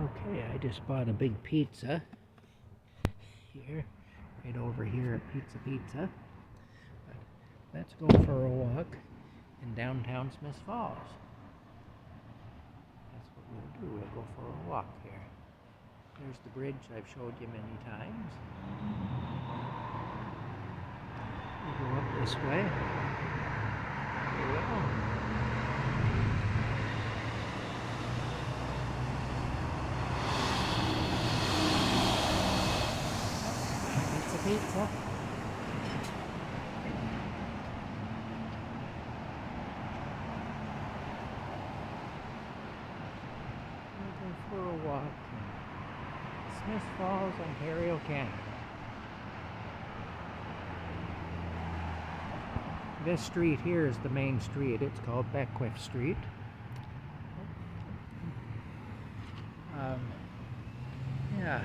Okay, I just bought a big pizza here, right over here at Pizza. But let's go for a walk in downtown Smith Falls. That's what we'll do. We'll go for a walk here. There's the bridge I've showed you many times. We'll go up this way. Here we go. Pizza. We'll go for a walk in Smith Falls, Ontario, Canada. This street here is the main street. It's called Beckwith Street. Yeah.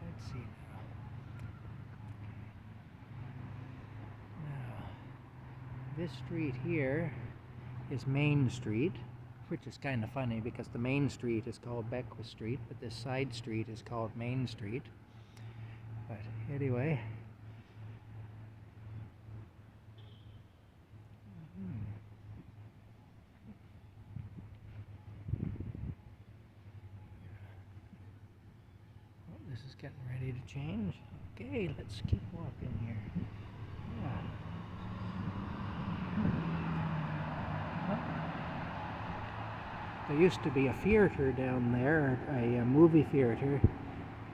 Let's see now. This street here is Main Street, which is kind of funny because the main street is called Beckwith Street, but this side street is called Main Street. But anyway. This is getting ready to change. Okay, let's keep walking here. Yeah. There used to be a theater down there, a movie theater,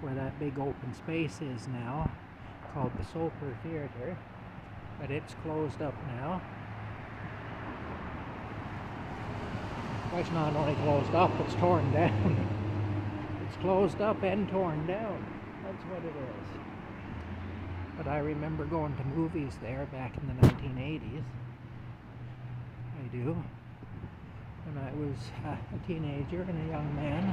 where that big open space is now, called the Soper Theater, but it's closed up now. Well, it's not only closed up, it's torn down. It's closed up and torn down. That's what it is. But I remember going to movies there back in the 1980s. I do. When I was a teenager and a young man.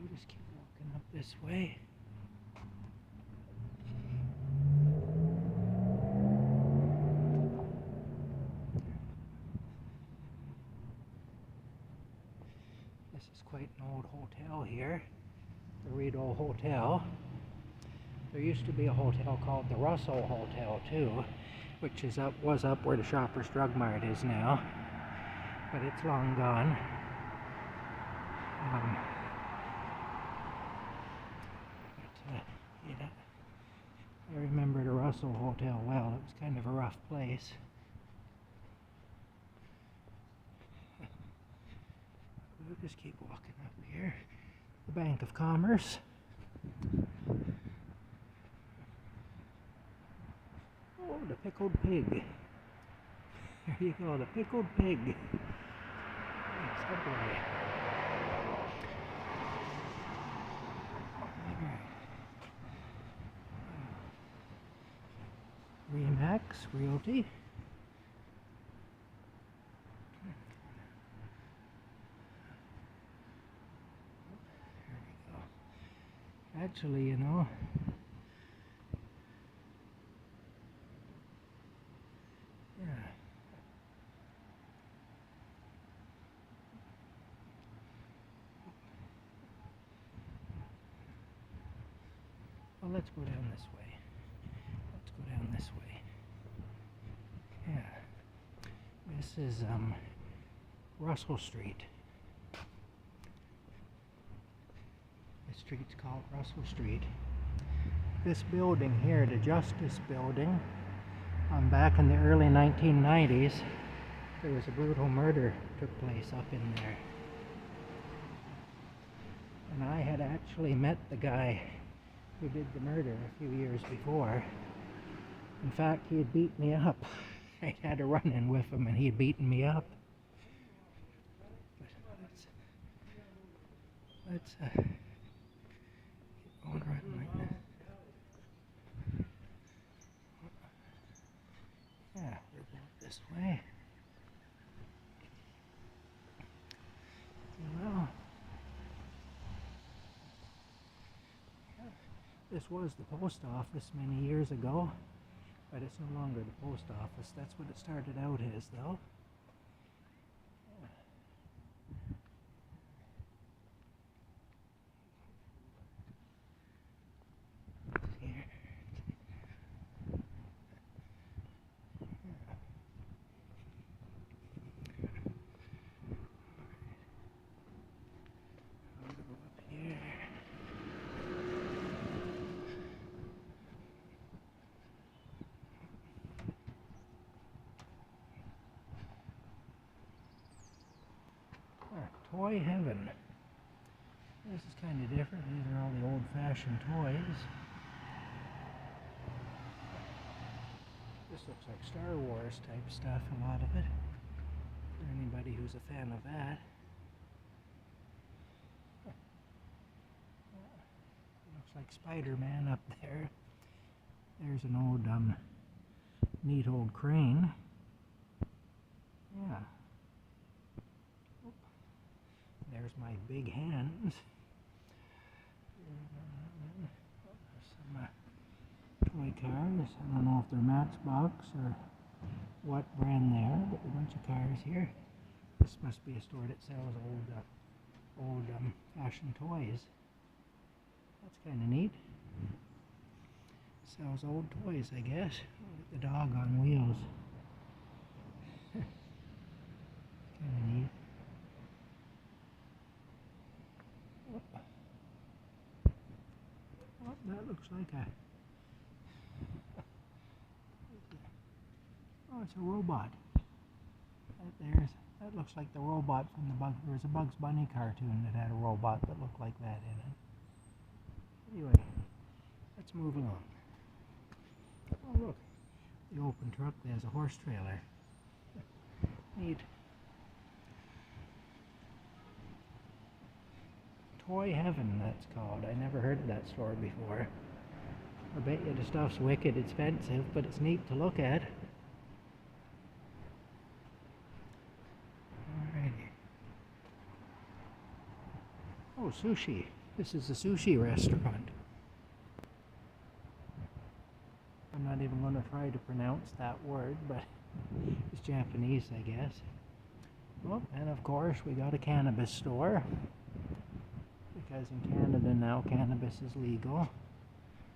You just keep walking up this way. This is quite an old hotel here, the Rideau Hotel. There used to be a hotel called the Russell Hotel too, which was up where the Shoppers Drug Mart is now, but it's long gone. Yeah, I remember the Russell Hotel well. It was kind of a rough place. We'll just keep walking up here. The Bank of Commerce. Oh, the Pickled Pig. There you go, the Pickled Pig. Subway. Remax Realty. There we go. Actually, you know, yeah. Well, let's go down this way. Let's go down this way. Yeah. This is Russell Street. The street's called Russell Street. This building here, the Justice Building, back in the early 1990s, there was a brutal murder took place up in there. And I had actually met the guy who did the murder a few years before. In fact, he had beat me up. I had a run-in with him and he had beaten me up. Let's get going right like that. Yeah, we're going this way. Well, this was the post office many years ago, but it's no longer the post office. That's what it started out as, though. Here. I'll go up here. Toy heaven. This is kind of different. These are all the old-fashioned toys. This looks like Star Wars type stuff, a lot of it. For anybody who's a fan of that. Looks like Spider-Man up there. There's an old, neat old crane. Yeah. There's my big hands. There's some toy cars. I don't know if they're Matchbox or what brand they are, but a bunch of cars here. This must be a store that sells old fashioned toys. That's kind of neat. Sells old toys, I guess. Look at the dog on wheels. Kind of neat. Oh, that looks like a... Oh, it's a robot. That looks like the robot from there was a Bugs Bunny cartoon that had a robot that looked like that in it. Anyway, let's move along. Oh, look. The open truck, there's a horse trailer. Neat. Toy Heaven, that's called. I never heard of that store before. I bet you the stuff's wicked expensive, but it's neat to look at. Alrighty. Oh, sushi. This is a sushi restaurant. I'm not even going to try to pronounce that word, but it's Japanese, I guess. Oh, and of course, we got a cannabis store. Because in Canada now, cannabis is legal.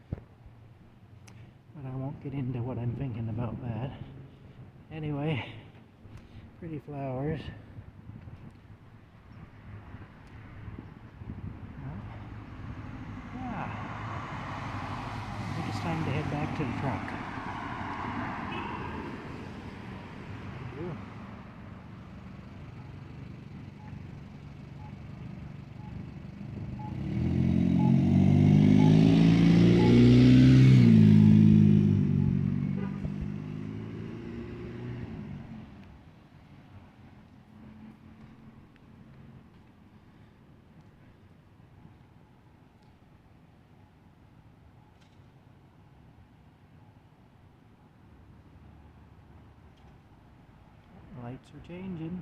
But I won't get into what I'm thinking about that. Anyway, pretty flowers. Yeah. I think it's time to head back to the truck. Thank you. Lights are changing.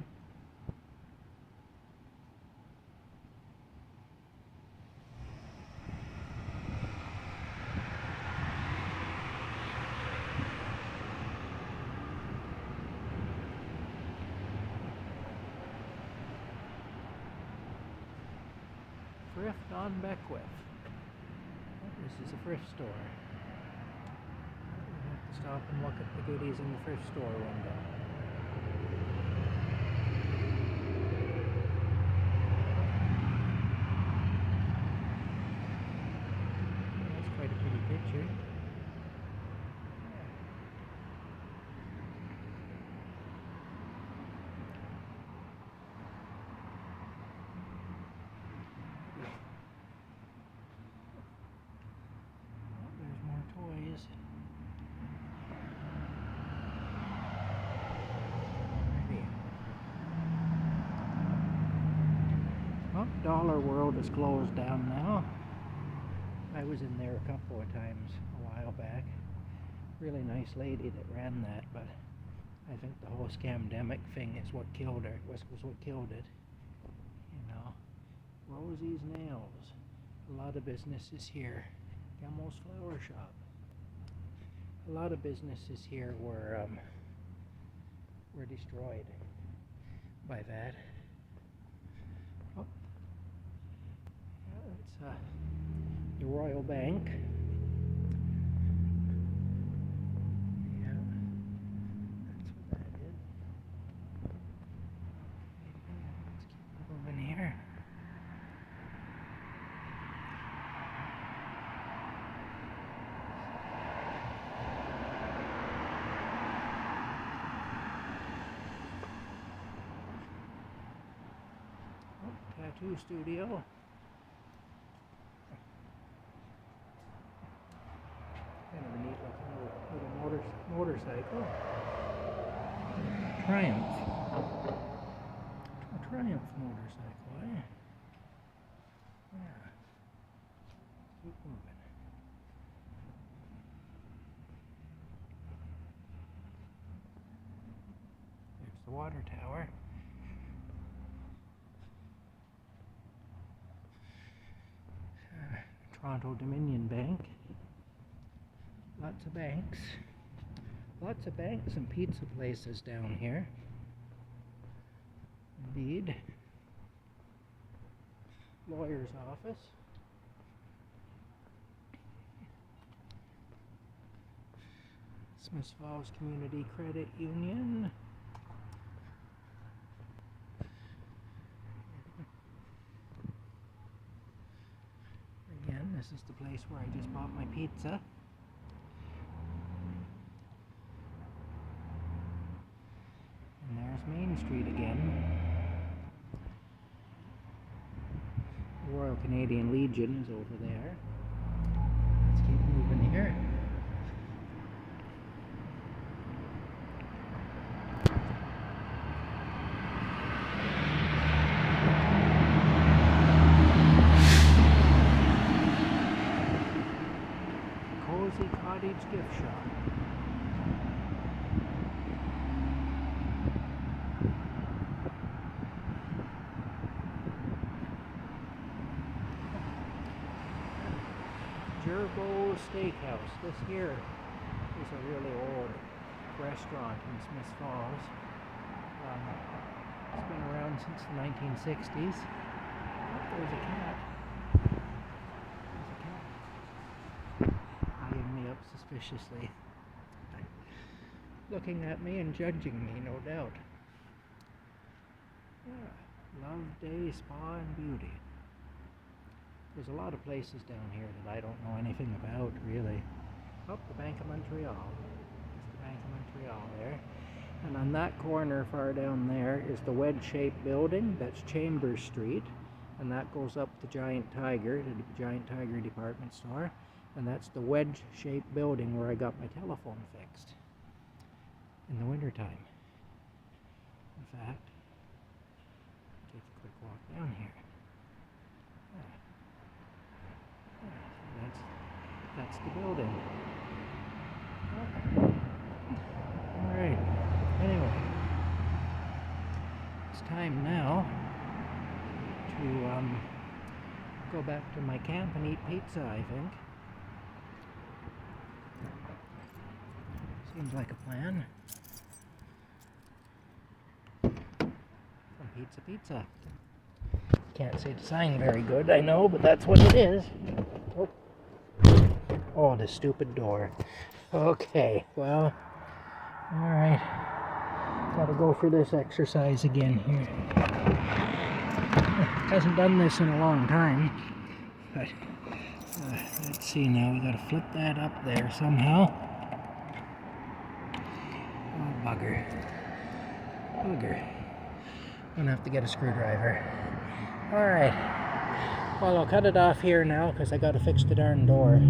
Thrift on Beckwith. This is a thrift store. We have to stop and look at the goodies in the thrift store window. That's quite a pretty picture. There's more toys. Oh, Dollar World is closed down now. I was in there a couple of times a while back. Really nice lady that ran that, but I think the whole scamdemic thing is what killed her. Was what killed it. You know, Rosie's Nails. A lot of businesses here. Gummo's Flower Shop. A lot of businesses here were destroyed by that. Oh, yeah, it's the Royal Bank. Yeah, that's what that is. Let's keep moving here. Tattoo studio. Kind of a neat looking little motorcycle. Triumph. A Triumph motorcycle, eh? Yeah. Keep moving. There's the water tower. Toronto Dominion Bank. Lots of banks. Lots of banks and pizza places down here. Indeed. Lawyer's office. Smiths Falls Community Credit Union. Again, this is the place where I just bought my pizza. And there's Main Street again. The Royal Canadian Legion is over there. Let's keep moving here. Cozy Cottage Gift Shop. Gerbo Steakhouse. This here is a really old restaurant in Smiths Falls. It's been around since the 1960s. Oh, there's a cat. Eyeing me up suspiciously. Looking at me and judging me, no doubt. Yeah. Love Day Spa and Beauty. There's a lot of places down here that I don't know anything about, really. Oh, the Bank of Montreal. There's the Bank of Montreal there. And on that corner far down there is the wedge-shaped building. That's Chambers Street. And that goes up the Giant Tiger, to the Giant Tiger department store. And that's the wedge-shaped building where I got my telephone fixed in the wintertime. In fact, take a quick walk down here. That's the building. Alright. Anyway, it's time now to go back to my camp and eat pizza, I think. Seems like a plan. From Pizza Pizza. Can't see the sign very good, I know, but that's what it is. Oh, the stupid door. Okay, well, alright. Gotta go for this exercise again here. Hasn't done this in a long time. But, let's see now. We gotta flip that up there somehow. Oh, bugger. Bugger. I'm gonna have to get a screwdriver. Alright. Well, I'll cut it off here now because I gotta fix the darn door.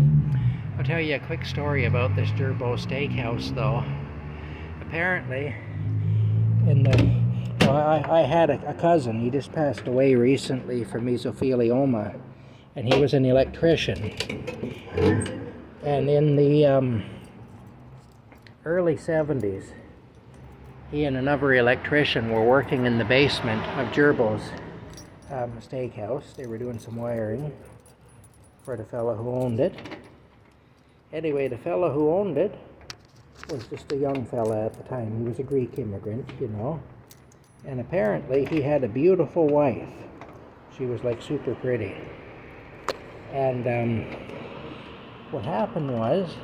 I'll tell you a quick story about this Gerbo Steakhouse, though. Apparently, in the Well, I had a cousin. He just passed away recently from mesothelioma, and he was an electrician. And in the early 70s, he and another electrician were working in the basement of Gerbo's steakhouse. They were doing some wiring for the fellow who owned it. Anyway, the fellow who owned it was just a young fella at the time. He was a Greek immigrant, you know. And apparently he had a beautiful wife. She was like super pretty. And what happened was,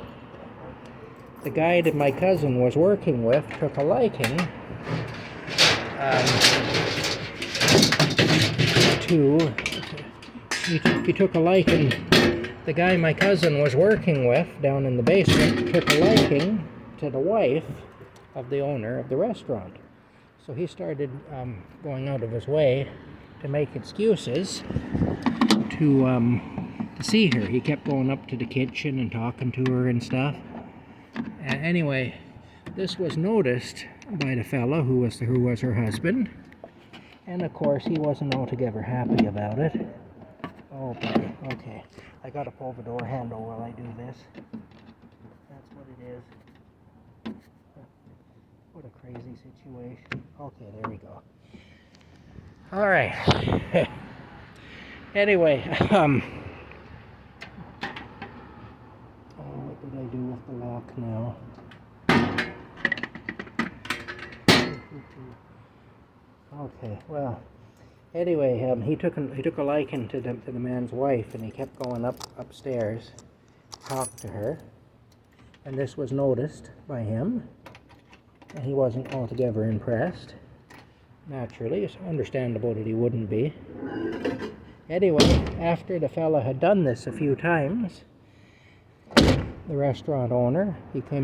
the guy that my cousin was working with took a liking he took a liking. The guy my cousin was working with down in the basement took a liking to the wife of the owner of the restaurant. So he started going out of his way to make excuses to see her. He kept going up to the kitchen and talking to her and stuff. And anyway, this was noticed by the fellow who was her husband. And of course, he wasn't altogether happy about it. Oh boy, okay. I gotta pull the door handle while I do this. That's what it is. What a crazy situation. Okay, there we go. All right. Anyway, what did I do with the lock now? Okay, well, anyway, he took a liking to the man's wife, and he kept going upstairs to talk to her, and this was noticed by him, and he wasn't altogether impressed. Naturally, it's understandable that he wouldn't be. Anyway, after the fella had done this a few times, the restaurant owner, he came